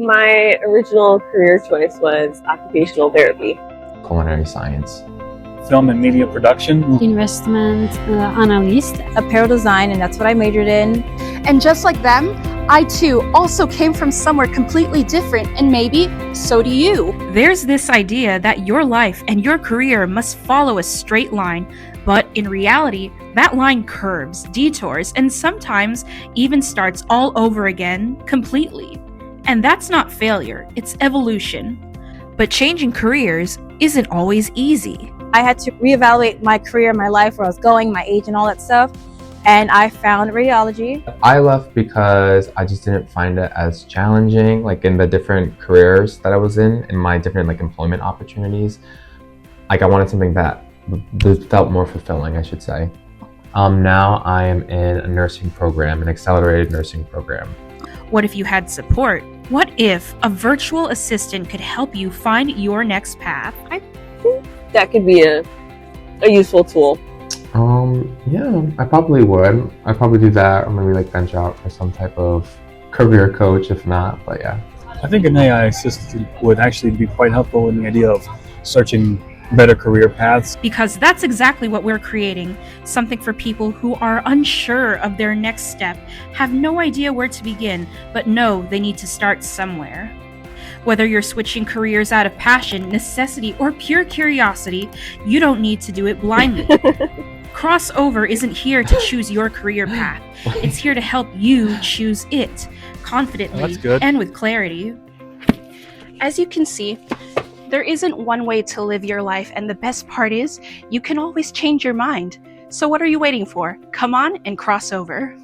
My original career choice was occupational therapy. Culinary science. Film and media production. Investment analyst. Apparel design, and that's what I majored in. And just like them, I too also came from somewhere completely different, and maybe so do you. There's this idea that your life and your career must follow a straight line, but in reality, that line curves, detours, and sometimes even starts all over again completely. And that's not failure, it's evolution. But changing careers isn't always easy. I had to reevaluate my career, my life, where I was going, my age, and all that stuff. And I found radiology. I left because I just didn't find it as challenging, like in the different careers that I was in my different employment opportunities. Like I wanted something that felt more fulfilling, I should say. Now I am in a nursing program, an accelerated nursing program. What if you had support? What if a virtual assistant could help you find your next path? I think that could be a useful tool. Yeah, I probably would. I'd probably do that, or maybe venture out for some type of career coach if not, but yeah. I think an AI assistant would actually be quite helpful in the idea of searching better career paths. Because that's exactly what we're creating. Something for people who are unsure of their next step, have no idea where to begin, but know they need to start somewhere. Whether you're switching careers out of passion, necessity, or pure curiosity, you don't need to do it blindly. Crossover isn't here to choose your career path. It's here to help you choose it confidently and with clarity. As you can see, there isn't one way to live your life, and the best part is you can always change your mind. So what are you waiting for? Come on and cross over.